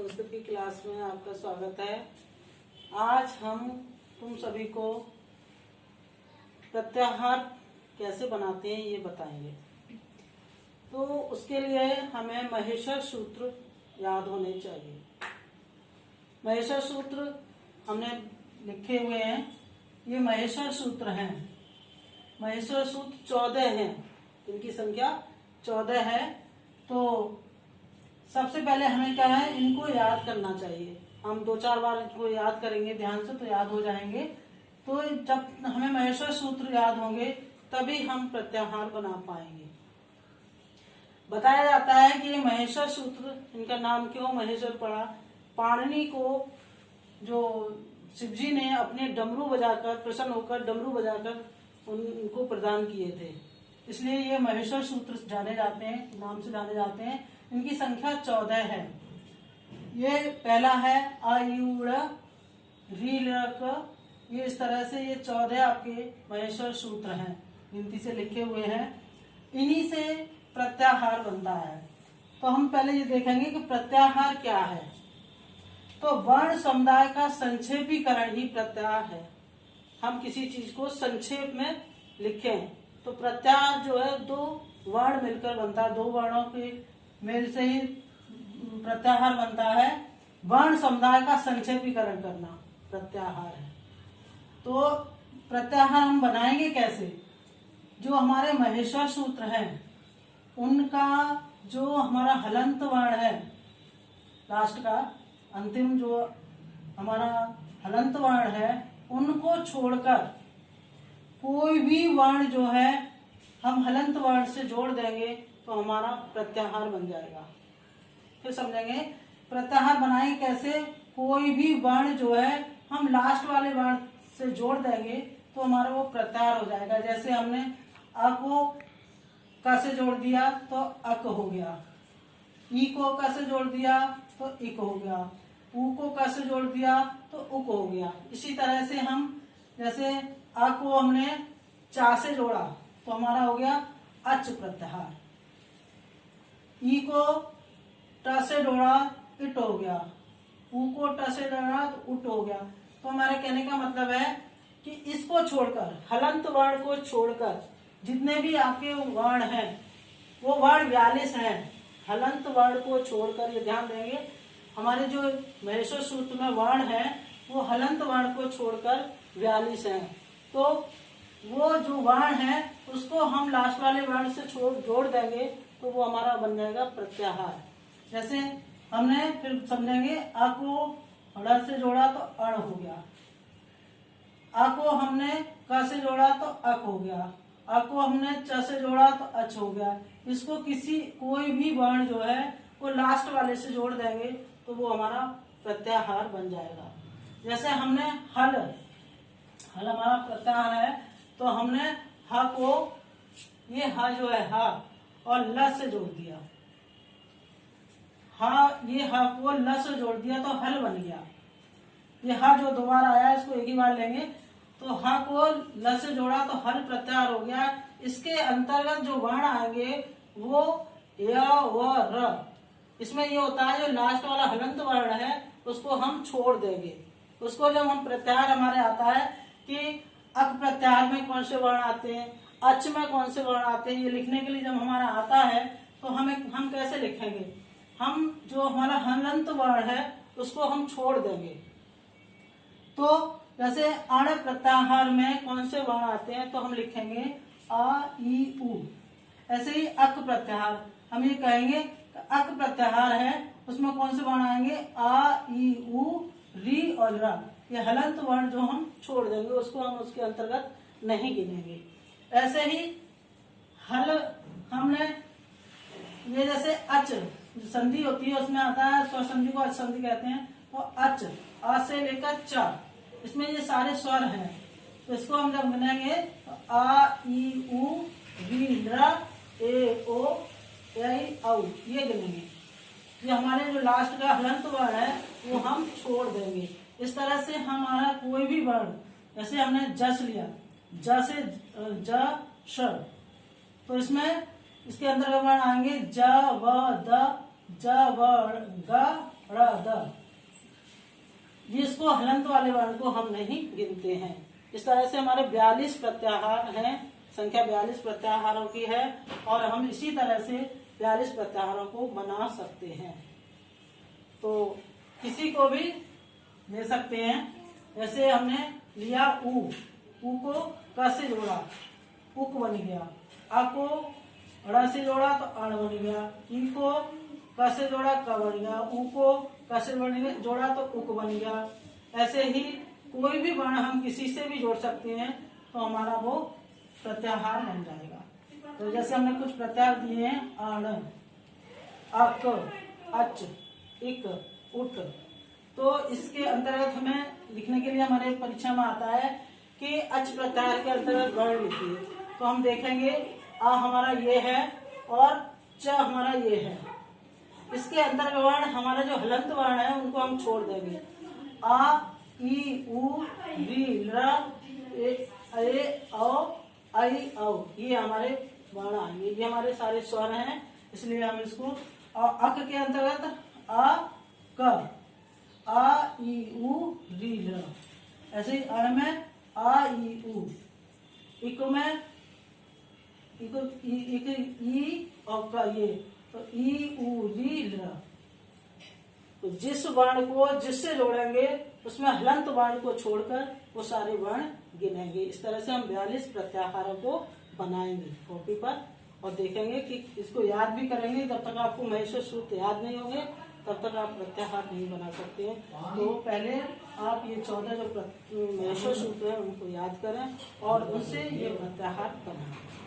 संस्कृत की क्लास में आपका स्वागत है। आज हम तुम सभी को प्रत्याहार कैसे बनाते हैं ये बताएंगे। तो उसके लिए हमें महेश्वर सूत्र याद होने चाहिए। महेश्वर सूत्र हमने लिखे हुए हैं, ये महेश्वर सूत्र हैं। महेश्वर सूत्र 14 हैं, इनकी संख्या 14 है। तो सबसे पहले हमें क्या है, इनको याद करना चाहिए। हम 2-4 बार इनको याद करेंगे ध्यान से तो याद हो जाएंगे। तो जब हमें महेश्वर सूत्र याद होंगे तभी हम प्रत्याहार बना पाएंगे। बताया जाता है कि ये महेश्वर सूत्र, इनका नाम क्यों महेश्वर पड़ा, पाणिनि को जो शिवजी ने अपने डमरू बजाकर, प्रसन्न होकर डमरू बजाकर उनको प्रदान किए थे, इसलिए ये महेश्वर सूत्र जाने जाते हैं, नाम से जाने जाते हैं। इनकी संख्या 14 है। ये पहला है आयुड़ रीलक, ये इस तरह से ये 14 आपके महेश्वर सूत्र हैं, गिनती से लिखे हुए हैं। इन्हीं से प्रत्याहार बनता है। तो हम पहले ये देखेंगे कि प्रत्याहार क्या है। तो वर्ण समुदाय का संक्षेपीकरण ही प्रत्याहार है। हम किसी चीज को संक्षेप में लिखें तो प्रत्याहार जो है 2 वर्ण मिलकर बनता है, 2 वर्णों के मेल से ही प्रत्याहार बनता है। वर्ण समुदाय का संक्षेपीकरण करना प्रत्याहार है। तो प्रत्याहार हम बनाएंगे कैसे? जो हमारे महेश्वर सूत्र हैं उनका जो हमारा हलंत वर्ण है, लास्ट का अंतिम जो हमारा हलंत वर्ण है, उनको छोड़कर कोई भी वर्ण जो है हम हलंत वर्ण से जोड़ देंगे तो हमारा प्रत्याहार बन जाएगा। फिर समझेंगे प्रत्याहार बनाएंगे कैसे। कोई भी वर्ण जो है हम लास्ट वाले वर्ण से जोड़ देंगे तो हमारा वो प्रत्याहार हो जाएगा। जैसे हमने अ को क से जोड़ दिया तो अक हो गया, ई को क से जोड़ दिया तो इक हो गया, उ को क से जोड़ दिया तो उक हो गया। इसी तरह से हम जैसे अ को हमने चा से जोड़ा तो हमारा हो गया अच प्रत्याहार। ई को ट से जोड़ा इट हो गया, उ को ट से जोड़ा तो उट हो गया। तो हमारे कहने का मतलब है कि इसको छोड़कर, हलंत वर्ण को छोड़कर जितने भी आपके वर्ण हैं वो वर्ण 42 हैं। हलंत वर्ण को छोड़कर, ये ध्यान देंगे, हमारे जो महेश्वर सूत्र में वर्ण है वो हलंत वर्ण को छोड़कर 42 हैं। तो वो जो वर्ण है उसको हम लास्ट वाले वर्ण से जोड़ देंगे तो वो हमारा बन जाएगा प्रत्याहार। जैसे हमने फिर समझेंगे अ को ड़ से जोड़ा तो अण हो गया, अ को हमने क से जोड़ा तो अक हो गया, अ को हमने च से जोड़ा तो अच हो गया। इसको कोई भी वर्ण जो है वो लास्ट वाले से जोड़ देंगे तो वो हमारा प्रत्याहार बन जाएगा। जैसे हमने हल हमारा प्रत्याहार है तो हमने ह को, ये ह जो है ह और ल से जोड़ दिया, ये ह को ल से जोड़ दिया तो हल बन गया। ये ह जो 2 बार आया इसको एक ही बार लेंगे तो ह को ल से जोड़ा तो हल प्रत्याहार हो गया। इसके अंतर्गत जो वर्ण आएंगे वो य व र। इसमें ये होता है जो लास्ट वाला हलंत वर्ण है उसको हम छोड़ देंगे। उसको जब हम प्रत्याहार हमारे आता है कि अक प्रत्याहार में कौन से वर्ण आते हैं, अच में कौन से वर्ण आते हैं, ये लिखने के लिए जब हमारा आता है तो हम कैसे लिखेंगे। हम जो हमारा हलंत वर्ण है उसको हम छोड़ देंगे। तो जैसे अण प्रत्याहार में कौन से वर्ण आते हैं तो हम लिखेंगे अ ई उ। ऐसे ही अक प्रत्याहार हम ये कहेंगे अक प्रत्याहार है, उसमें कौन से वर्ण आएंगे आ ई उ री और र। ये हलंत वर्ण जो हम छोड़ देंगे उसको हम उसके अंतर्गत नहीं गिनेंगे। ऐसे ही हल हमने ये जैसे अच संधि होती है उसमें आता है स्वर संधि को अच संधि कहते हैं। तो अच आ से लेकर च, इसमें ये सारे स्वर हैं तो इसको हम जब गिनेंगे तो आ ई उ री र ए ओ आई औ ये गिनेंगे। ये हमारे जो लास्ट का हलंत वर्ण है वो हम छोड़ देंगे। इस तरह से हमारा कोई भी वर्ण, जैसे हमने जस लिया, ज से ज श, तो इसमें इसके अंदर वर्ण आएंगे ज व द, ज व ग ड़ द। इसको हलंत वाले वर्ण को हम नहीं गिनते हैं। इस तरह से हमारे 42 प्रत्याहार हैं, संख्या 42 प्रत्याहारों की है और हम इसी तरह से 42 प्रत्याहारों को बना सकते हैं। तो किसी को भी ले सकते हैं। जैसे हमने लिया ऊ को क से जोड़ा, उक बन गया। आ को ड़ से जोड़ा तो अण बन गया। ई को क से जोड़ा क बन गया। ऊ को क से जोड़ा तो उक बन गया। ऐसे ही कोई भी वर्ण हम किसी से भी जोड़ सकते हैं तो हमारा वो प्रत्याहार बन जाएगा। तो जैसे हमने कुछ प्रत्याहार दिए हैं, अण, अक, अच, इक, उट। तो इसके अंतर्गत हमें लिखने के लिए हमारे परीक्षा में आता है कि अच प्रत्याहार के अंतर्गत वर्ण लिखिए। तो हम देखेंगे आ हमारा ये है और च हमारा ये है। इसके अंतर्गत वर्ण हमारा जो हलंत वर्ण है उनको हम छोड़ देंगे। आ, ई, उ, री, ल, ए, औ, आई, औ, ये हमारे वर्ण आएंगे। ये हमारे सारे स्वर हैं, इसलिए हम इसको अक के अंतर्गत आ, क, आ, ई, उ, री, ल। ऐसे ही अण में आ, ई, उ। इक में ई और का ये, तो ई, उ, री, ल। तो जिस वर्ण को जिससे जोड़ेंगे उसमें हलंत वर्ण को छोड़कर वो सारे वर्ण गिनेंगे। इस तरह से हम 42 प्रत्याहारों को बनाएंगे कॉपी पर और देखेंगे कि इसको याद भी करेंगे। जब तक आपको महेश्वर सूत्र याद नहीं होंगे तब तक आप प्रत्याहार नहीं बना सकते हैं। तो पहले आप ये 14 जो महेश्वर सूत्र है उनको याद करें और उनसे ये प्रत्याहार बनाएं।